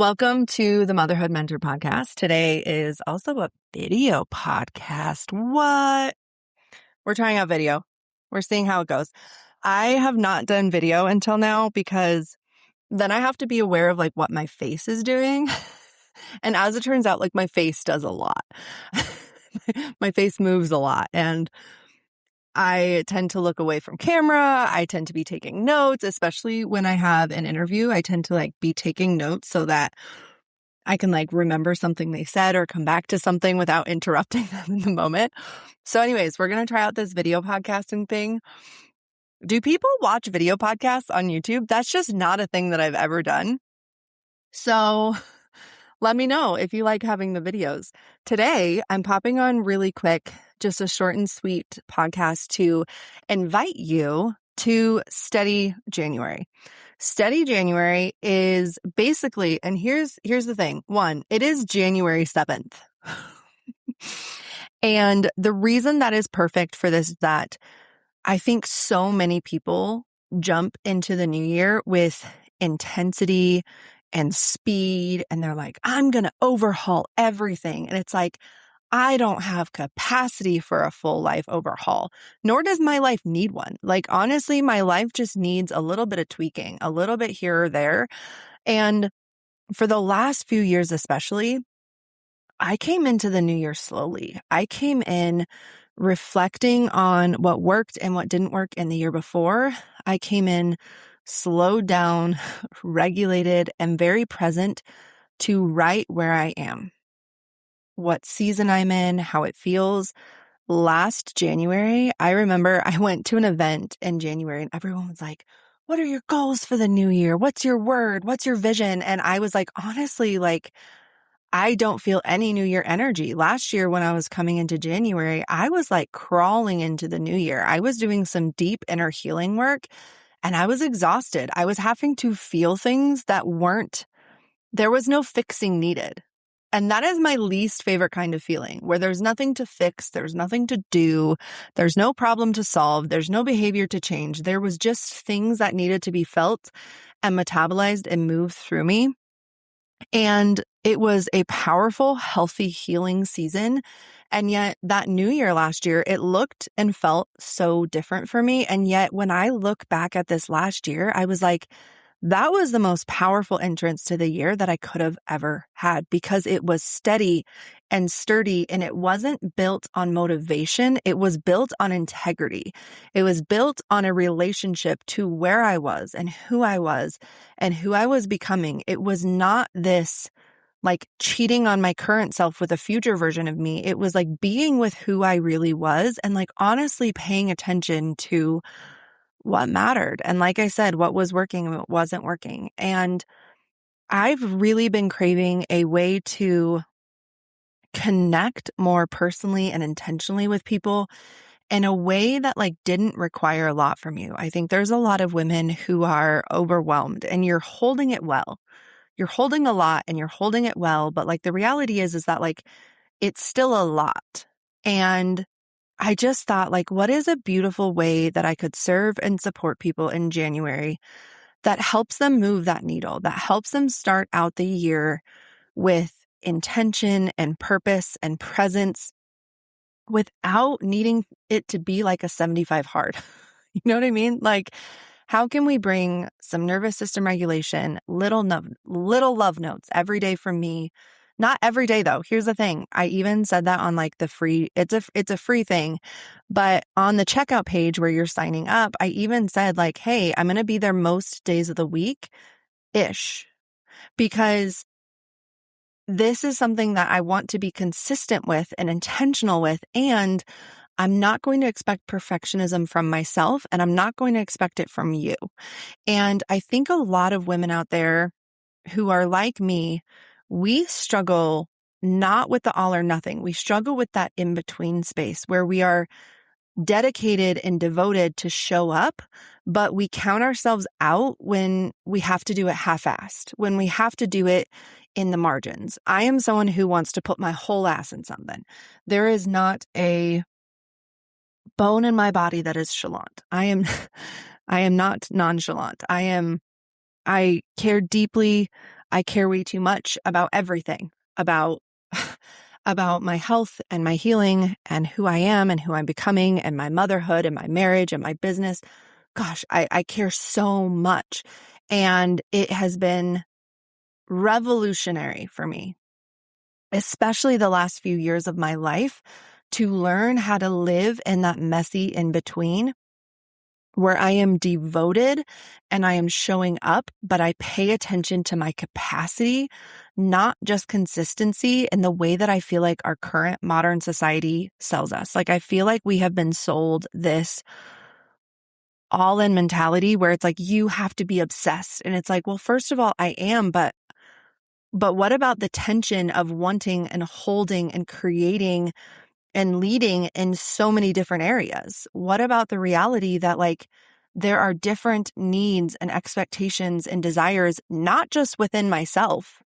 Welcome to the Motherhood Mentor podcast. Today is also a video podcast. What? We're trying out video. We're seeing how it goes. I have not done video until now because then I have to be aware of like what my face is doing. And as it turns out, like my face does a lot. My face moves a lot and I tend to look away from camera. I tend to be taking notes, especially when I have an interview. I tend to like be taking notes so that I can like remember something they said or come back to something without interrupting them in the moment. So anyways, we're going to try out this video podcasting thing. Do people watch video podcasts on YouTube? That's just not a thing that I've ever done. So let me know if you like having the videos. Today, I'm popping on really quick, just a short and sweet podcast to invite you to Steady January. Steady January is basically, and here's the thing. One, it is January 7th. And the reason that is perfect for this is that I think so many people jump into the new year with intensity and speed, and they're like, I'm going to overhaul everything. And it's like, I don't have capacity for a full life overhaul, nor does my life need one. Like, honestly, my life just needs a little bit of tweaking, a little bit here or there. And for the last few years, especially, I came into the new year slowly. I came in reflecting on what worked and what didn't work in the year before. I came in slowed down, regulated, and very present to right where I am, what season I'm in, how it feels. Last January, I remember I went to an event in January and everyone was like, what are your goals for the new year? What's your word? What's your vision? And I was like, honestly, like, I don't feel any new year energy. Last year, when I was coming into January, I was like crawling into the new year. I was doing some deep inner healing work and I was exhausted. I was having to feel things that there was no fixing needed. And that is my least favorite kind of feeling, where there's nothing to fix, there's nothing to do, there's no problem to solve, there's no behavior to change. There was just things that needed to be felt and metabolized and moved through me. And it was a powerful, healthy, healing season. And yet that new year last year, it looked and felt so different for me. And yet when I look back at this last year, I was like, that was the most powerful entrance to the year that I could have ever had, because it was steady and sturdy and it wasn't built on motivation. It was built on integrity. It was built on a relationship to where I was and who I was becoming. It was not this like cheating on my current self with a future version of me. It was like being with who I really was and like honestly paying attention to what mattered. And like I said, what was working and what wasn't working. And I've really been craving a way to connect more personally and intentionally with people in a way that like didn't require a lot from you. I think there's a lot of women who are overwhelmed and you're holding it well. You're holding a lot and you're holding it well. But like the reality is that like it's still a lot. And I just thought, like, what is a beautiful way that I could serve and support people in January that helps them move that needle, that helps them start out the year with intention and purpose and presence without needing it to be like a 75 hard. You know what I mean? Like, how can we bring some nervous system regulation, little love notes every day from me? Not every day though. Here's the thing. I even said that on like the free, it's a free thing, but on the checkout page where you're signing up, I even said like, hey, I'm going to be there most days of the week-ish, because this is something that I want to be consistent with and intentional with. And I'm not going to expect perfectionism from myself, and I'm not going to expect it from you. And I think a lot of women out there who are like me, we struggle not with the all or nothing. We struggle with that in-between space where we are dedicated and devoted to show up, but we count ourselves out when we have to do it half-assed, when we have to do it in the margins. I am someone who wants to put my whole ass in something. There is not a bone in my body that is chalant. I am not nonchalant. I care deeply I care way too much about everything, about about my health and my healing and who I am and who I'm becoming and my motherhood and my marriage and my business. Gosh, I care so much. And it has been revolutionary for me, especially the last few years of my life, to learn how to live in that messy in between where I am devoted and I am showing up, but I pay attention to my capacity, not just consistency in the way that I feel like our current modern society sells us. Like, I feel like we have been sold this all-in mentality where it's like, you have to be obsessed. And it's like, well, first of all, I am, but what about the tension of wanting and holding and creating and leading in so many different areas? What about the reality that like there are different needs and expectations and desires, not just within myself,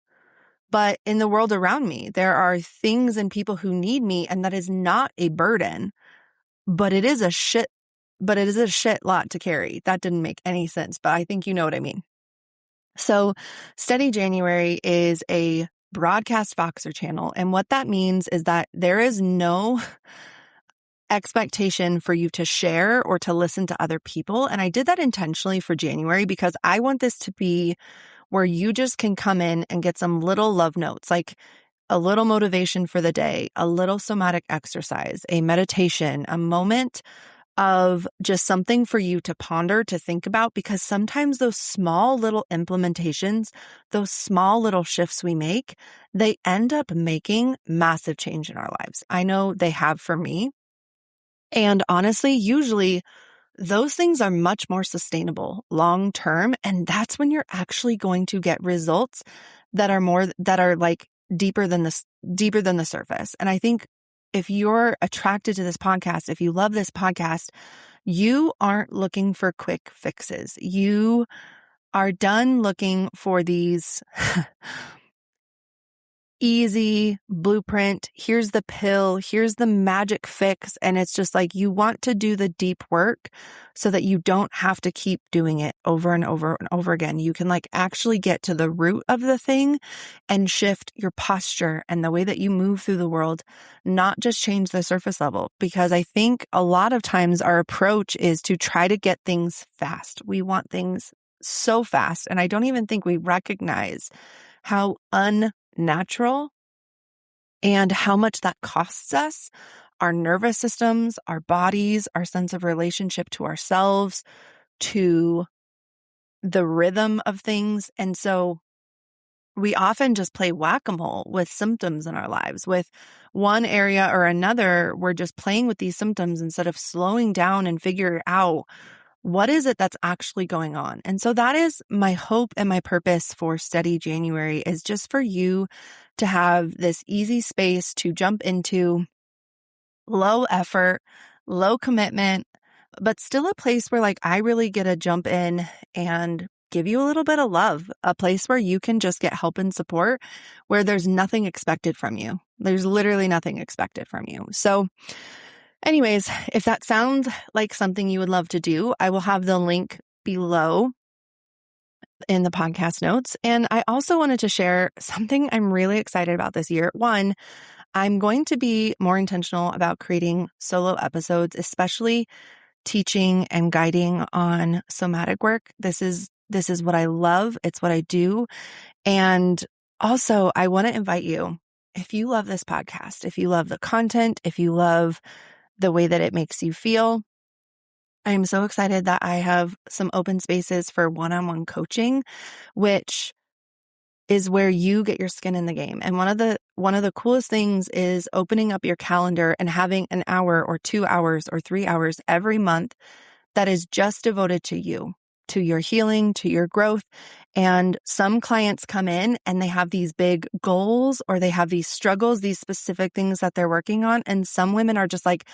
but in the world around me? There are things and people who need me, and that is not a burden, but it is a shit lot to carry. That didn't make any sense, but I think you know what I mean. So Steady January is a broadcast Voxer channel. And what that means is that there is no expectation for you to share or to listen to other people. And I did that intentionally for January because I want this to be where you just can come in and get some little love notes, like a little motivation for the day, a little somatic exercise, a meditation, a moment of just something for you to ponder, to think about, because sometimes those small little implementations, those small little shifts we make, they end up making massive change in our lives. I know they have for me. And honestly, usually those things are much more sustainable long term. And that's when you're actually going to get results that are like deeper than the surface. And I think if you're attracted to this podcast, if you love this podcast, you aren't looking for quick fixes. You are done looking for these easy blueprint. Here's the pill. Here's the magic fix. And it's just like, you want to do the deep work so that you don't have to keep doing it over and over and over again. You can like actually get to the root of the thing and shift your posture and the way that you move through the world, not just change the surface level. Because I think a lot of times our approach is to try to get things fast. We want things so fast. And I don't even think we recognize how unnatural and how much that costs us, our nervous systems, our bodies, our sense of relationship to ourselves, to the rhythm of things. And so we often just play whack-a-mole with symptoms in our lives. With one area or another, we're just playing with these symptoms instead of slowing down and figure out what is it that's actually going on. And so that is my hope and my purpose for Steady January, is just for you to have this easy space to jump into, low effort, low commitment, but still a place where like I really get to jump in and give you a little bit of love, a place where you can just get help and support, where there's nothing expected from you. There's literally nothing expected from you. So anyways, if that sounds like something you would love to do, I will have the link below in the podcast notes. And I also wanted to share something I'm really excited about this year. One, I'm going to be more intentional about creating solo episodes, especially teaching and guiding on somatic work. This is what I love. It's what I do. And also, I want to invite you, if you love this podcast, if you love the content, if you love the way that it makes you feel, I am so excited that I have some open spaces for one-on-one coaching, which is where you get your skin in the game. And one of the coolest things is opening up your calendar and having an hour or 2 hours or 3 hours every month that is just devoted to you, to your healing, to your growth. And some clients come in and they have these big goals, or they have these struggles, these specific things that they're working on. And some women are just like,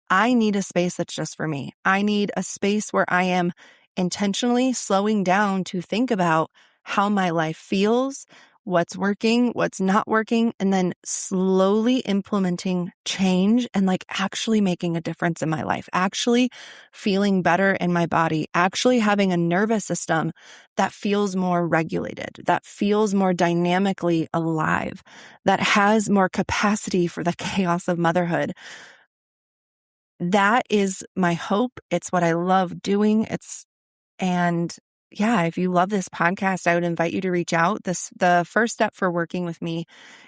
I need a space that's just for me. I need a space where I am intentionally slowing down to think about how my life feels, what's working, what's not working, and then slowly implementing change and like actually making a difference in my life, actually feeling better in my body, actually having a nervous system that feels more regulated, that feels more dynamically alive, that has more capacity for the chaos of motherhood. That is my hope. It's what I love doing. And yeah, if you love this podcast, I would invite you to reach out. The first step for working with me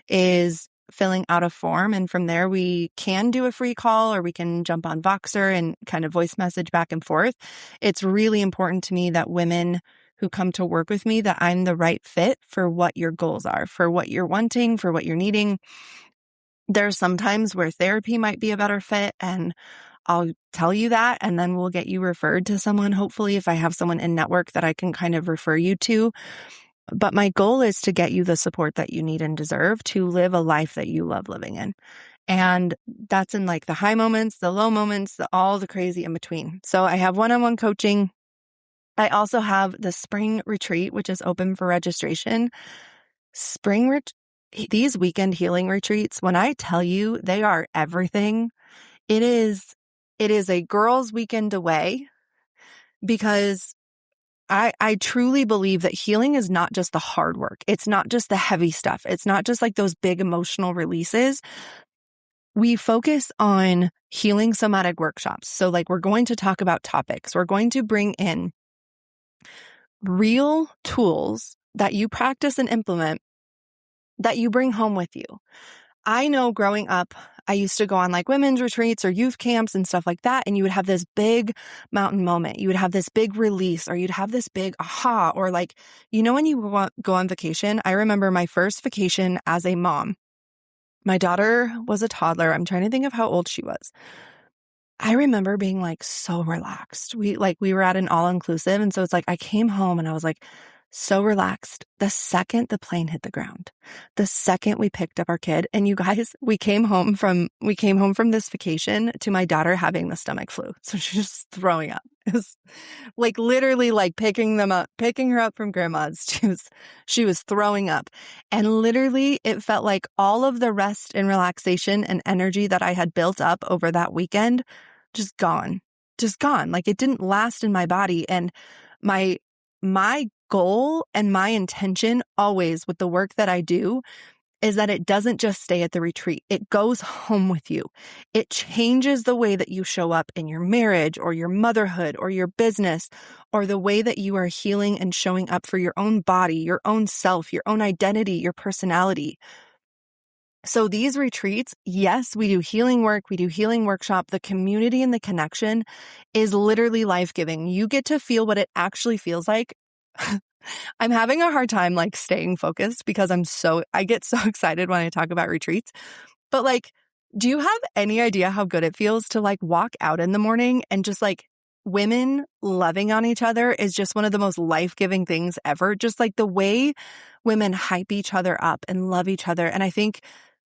is filling out a form. And from there, we can do a free call or we can jump on Voxer and kind of voice message back and forth. It's really important to me that women who come to work with me, that I'm the right fit for what your goals are, for what you're wanting, for what you're needing. There's some times where therapy might be a better fit, and I'll tell you that, and then we'll get you referred to someone, hopefully, if I have someone in network that I can kind of refer you to. But my goal is to get you the support that you need and deserve to live a life that you love living in. And that's in like the high moments, the low moments, all the crazy in between. So I have one-on-one coaching. I also have the spring retreat, which is open for registration. These weekend healing retreats, when I tell you they are everything, it is a girls' weekend away, because I truly believe that healing is not just the hard work. It's not just the heavy stuff. It's not just like those big emotional releases. We focus on healing somatic workshops. So like we're going to talk about topics. We're going to bring in real tools that you practice and implement that you bring home with you. I know growing up, I used to go on like women's retreats or youth camps and stuff like that. And you would have this big mountain moment. You would have this big release, or you'd have this big aha, or like, when you go on vacation. I remember my first vacation as a mom. My daughter was a toddler. I'm trying to think of how old she was. I remember being like so relaxed. We were at an all-inclusive. And so it's like, I came home and I was like, so relaxed the second the plane hit the ground, the second we picked up our kid. And you guys, we came home from this vacation to my daughter having the stomach flu. So she's just throwing up. It was like literally like picking her up from grandma's. She was throwing up. And literally it felt like all of the rest and relaxation and energy that I had built up over that weekend, just gone. Like it didn't last in my body. And my goal and my intention always with the work that I do is that it doesn't just stay at the retreat. It goes home with you. It changes the way that you show up in your marriage or your motherhood or your business, or the way that you are healing and showing up for your own body, your own self, your own identity, your personality. So these retreats, yes, we do healing work, we do healing workshop. The community and the connection is literally life-giving. You get to feel what it actually feels like. I'm having a hard time like staying focused because I get so excited when I talk about retreats. But like, do you have any idea how good it feels to like walk out in the morning and just like women loving on each other is just one of the most life-giving things ever. Just like the way women hype each other up and love each other. And I think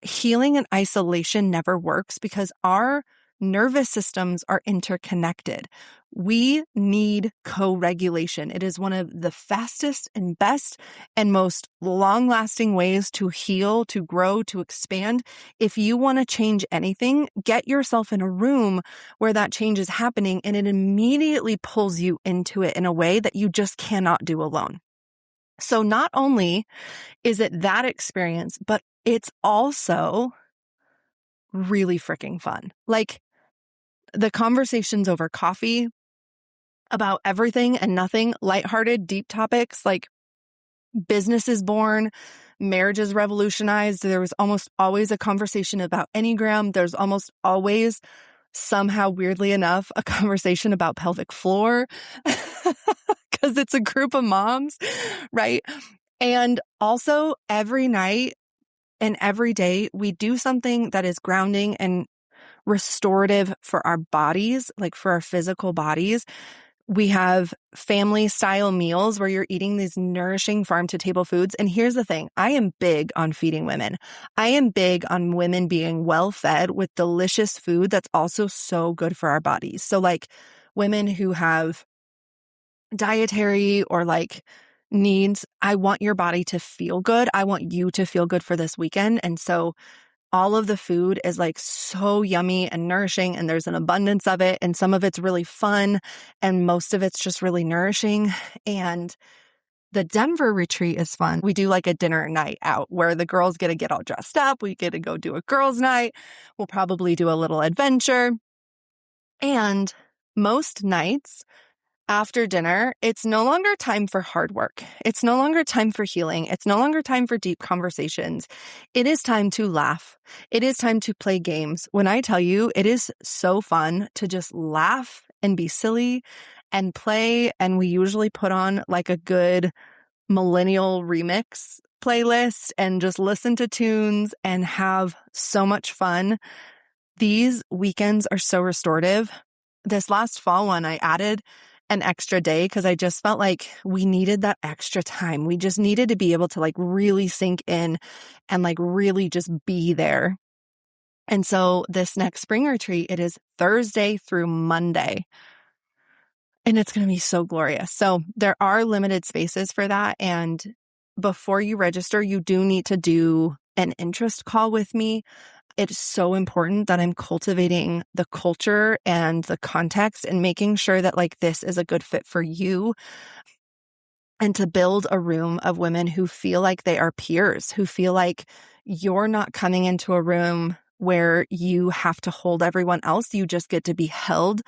healing in isolation never works because our nervous systems are interconnected. We need co-regulation. It is one of the fastest and best and most long-lasting ways to heal, to grow, to expand. If you want to change anything, get yourself in a room where that change is happening, and it immediately pulls you into it in a way that you just cannot do alone. So not only is it that experience, but it's also really freaking fun. Like the conversations over coffee about everything and nothing, lighthearted, deep topics like business is born, marriage is revolutionized. There was almost always a conversation about Enneagram. There's almost always, somehow weirdly enough, a conversation about pelvic floor because it's a group of moms, right? And also every night and every day we do something that is grounding and restorative for our bodies, like for our physical bodies. We have family style meals where you're eating these nourishing farm to table foods. And here's the thing. I am big on feeding women. I am big on women being well fed with delicious food that's also so good for our bodies. So like women who have dietary or like needs, I want your body to feel good. I want you to feel good for this weekend. And so all of the food is like so yummy and nourishing, and there's an abundance of it. And some of it's really fun, and most of it's just really nourishing. And the Denver retreat is fun. We do like a dinner night out where the girls get to get all dressed up. We get to go do a girls' night. We'll probably do a little adventure. And most nights after dinner, it's no longer time for hard work. It's no longer time for healing. It's no longer time for deep conversations. It is time to laugh. It is time to play games. When I tell you, it is so fun to just laugh and be silly and play. And we usually put on like a good millennial remix playlist and just listen to tunes and have so much fun. These weekends are so restorative. This last fall one, I added an extra day because I just felt like we needed that extra time. We just needed to be able to like really sink in and like really just be there. And so this next spring retreat, it is Thursday through Monday. And it's going to be so glorious. So there are limited spaces for that. And before you register, you do need to do an interest call with me. It's so important that I'm cultivating the culture and the context and making sure that like this is a good fit for you, and to build a room of women who feel like they are peers, who feel like you're not coming into a room where you have to hold everyone else. You just get to be held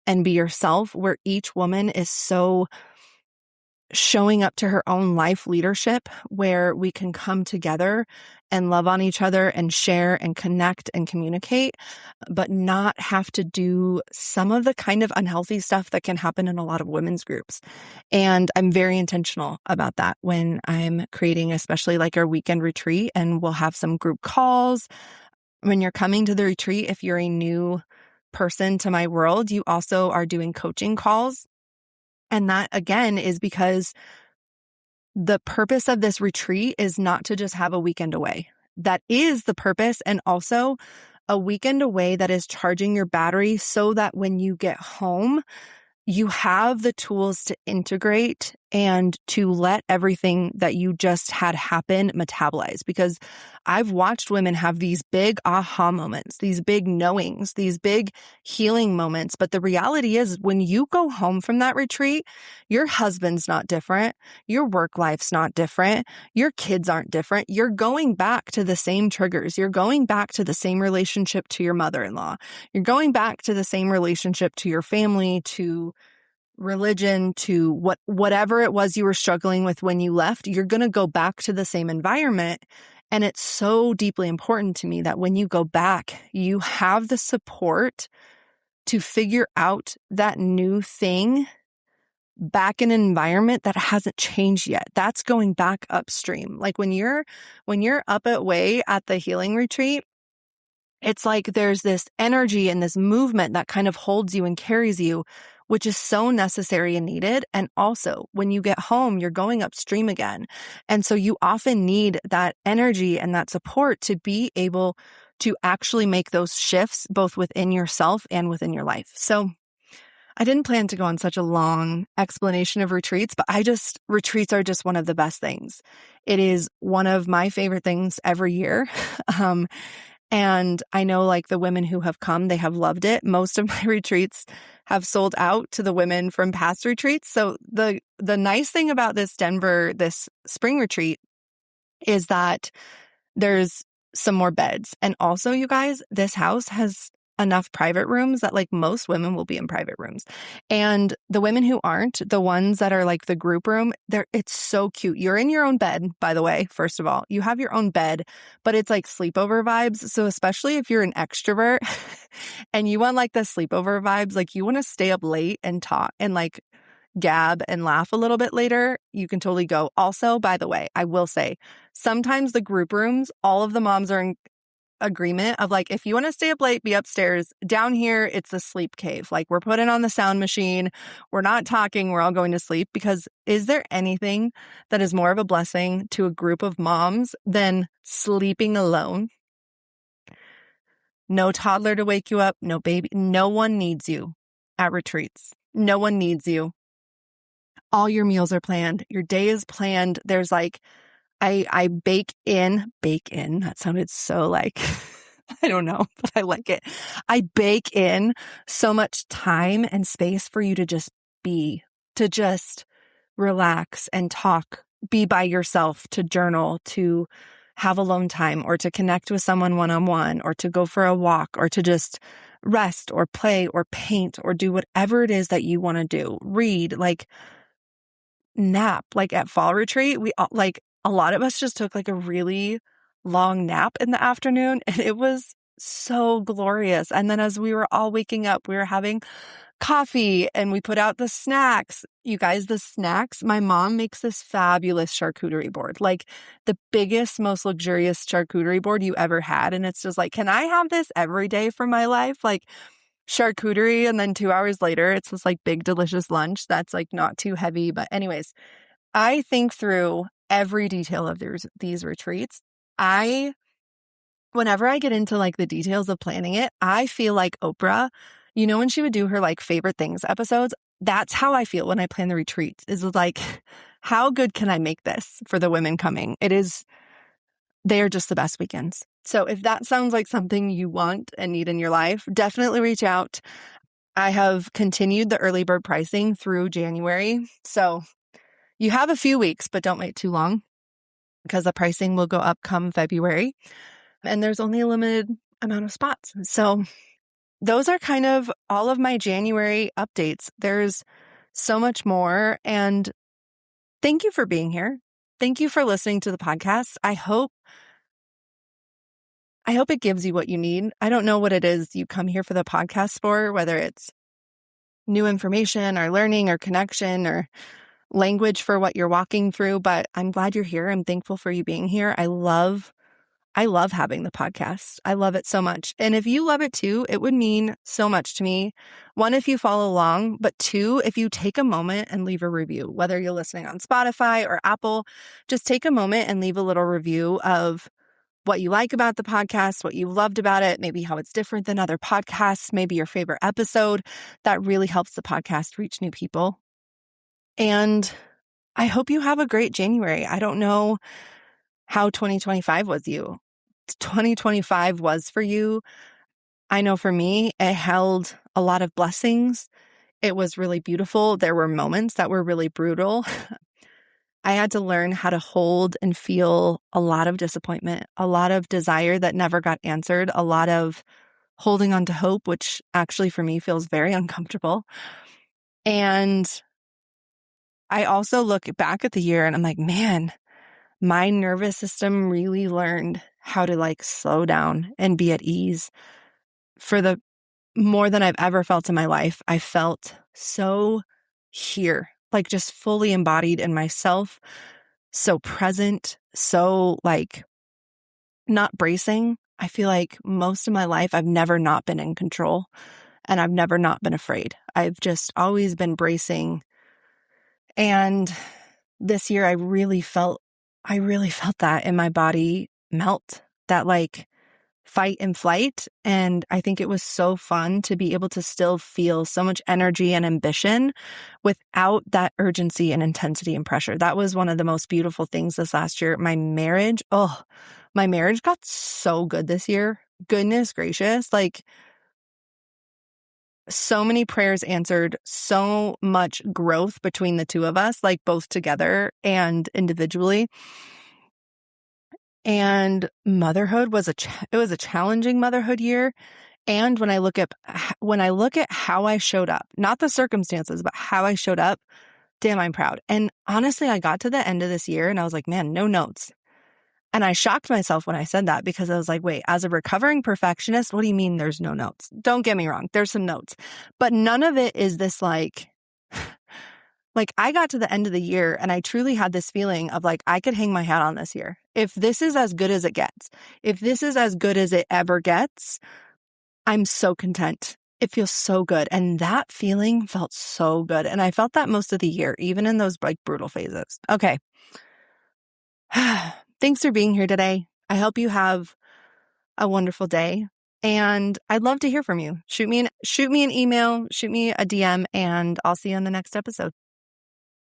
and be yourself, where each woman is so showing up to her own life leadership, where we can come together and love on each other and share and connect and communicate, but not have to do some of the kind of unhealthy stuff that can happen in a lot of women's groups. And I'm very intentional about that when I'm creating, especially like our weekend retreat, and we'll have some group calls. When you're coming to the retreat, if you're a new person to my world, you also are doing coaching calls. And that, again, is because the purpose of this retreat is not to just have a weekend away. That is the purpose. And also a weekend away that is charging your battery so that when you get home, you have the tools to integrate and to let everything that you just had happen metabolize. Because I've watched women have these big aha moments, these big knowings, these big healing moments. But the reality is, when you go home from that retreat, your husband's not different. Your work life's not different. Your kids aren't different. You're going back to the same triggers. You're going back to the same relationship to your mother-in-law. You're going back to the same relationship to your family, to religion, to whatever it was you were struggling with when you left. You're going to go back to the same environment. And it's so deeply important to me that when you go back, you have the support to figure out that new thing back in an environment that hasn't changed yet. That's going back upstream. Like when you're up at way at the healing retreat, it's like there's this energy and this movement that kind of holds you and carries you, which is so necessary and needed. And also, when you get home, you're going upstream again. And so you often need that energy and that support to be able to actually make those shifts both within yourself and within your life. So I didn't plan to go on such a long explanation of retreats, but retreats are just one of the best things. It is one of my favorite things every year. And I know like the women who have come, they have loved it. Most of my retreats have sold out to the women from past retreats. So the nice thing about this spring retreat is that there's some more beds. And also, you guys, this house has enough private rooms that like most women will be in private rooms. And the women who aren't, the ones that are like the group room, it's so cute. You're in your own bed, by the way. First of all, you have your own bed, but it's like sleepover vibes. So especially if you're an extrovert and you want like the sleepover vibes, like you want to stay up late and talk and like gab and laugh a little bit later, you can totally go. Also, by the way, I will say, sometimes the group rooms, all of the moms are in agreement of like, if you want to stay up late, be upstairs. Down here, it's the sleep cave. Like we're putting on the sound machine. We're not talking. We're all going to sleep. Because is there anything that is more of a blessing to a group of moms than sleeping alone? No toddler to wake you up. No baby. No one needs you at retreats. No one needs you. All your meals are planned. Your day is planned. There's like, I bake in, that sounded so like, I don't know, but I like it. I bake in so much time and space for you to just be, to just relax and talk, be by yourself, to journal, to have alone time, or to connect with someone one-on-one, or to go for a walk, or to just rest or play or paint or do whatever it is that you want to do. Read, like nap. Like at fall retreat, we like a lot of us just took like a really long nap in the afternoon, and it was so glorious. And then as we were all waking up, we were having coffee and we put out the snacks. You guys, the snacks, my mom makes this fabulous charcuterie board, like the biggest, most luxurious charcuterie board you ever had. And it's just like, can I have this every day for my life? Like charcuterie. And then 2 hours later, it's this like big, delicious lunch that's like not too heavy. But anyways, I think through every detail of these retreats. Whenever I get into like the details of planning it, I feel like Oprah, you know, when she would do her like favorite things episodes, that's how I feel when I plan the retreats, is like, how good can I make this for the women coming? They are just the best weekends. So if that sounds like something you want and need in your life, definitely reach out. I have continued the early bird pricing through January. So you have a few weeks, but don't wait too long, because the pricing will go up come February. And there's only a limited amount of spots. So those are kind of all of my January updates. There's so much more. And thank you for being here. Thank you for listening to the podcast. I hope it gives you what you need. I don't know what it is you come here for the podcast for, whether it's new information or learning or connection or language for what you're walking through, but I'm glad you're here. I'm thankful for you being here. I love having the podcast. I love it so much. And if you love it too, it would mean so much to me. One, if you follow along, but two, if you take a moment and leave a review, whether you're listening on Spotify or Apple, just take a moment and leave a little review of what you like about the podcast, what you loved about it, maybe how it's different than other podcasts, maybe your favorite episode. That really helps the podcast reach new people. And I hope you have a great January. I don't know how 2025 was you. 2025 was for you. I know for me, it held a lot of blessings. It was really beautiful. There were moments that were really brutal. I had to learn how to hold and feel a lot of disappointment, a lot of desire that never got answered, a lot of holding on to hope, which actually for me feels very uncomfortable. And I also look back at the year and I'm like, man, my nervous system really learned how to like slow down and be at ease. For the more than I've ever felt in my life, I felt so here, like just fully embodied in myself, so present, so like not bracing. I feel like most of my life, I've never not been in control, and I've never not been afraid. I've just always been bracing. And this year I really felt that in my body melt, that like fight and flight. And I think it was so fun to be able to still feel so much energy and ambition without that urgency and intensity and pressure. That was one of the most beautiful things this last year. My marriage got so good this year. Goodness gracious. Like so many prayers answered, so much growth between the two of us, like both together and individually. And motherhood was it was a challenging motherhood year. And when I look at how I showed up, not the circumstances, but how I showed up, damn, I'm proud. And honestly, I got to the end of this year and I was like, man, no notes. And I shocked myself when I said that, because I was like, wait, as a recovering perfectionist, what do you mean there's no notes? Don't get me wrong. There's some notes, but none of it is this like I got to the end of the year and I truly had this feeling of like, I could hang my hat on this year. If this is as good as it gets, if this is as good as it ever gets, I'm so content. It feels so good. And that feeling felt so good. And I felt that most of the year, even in those like brutal phases. Okay. Thanks for being here today. I hope you have a wonderful day. And I'd love to hear from you. Shoot me an email, shoot me a DM, and I'll see you on the next episode.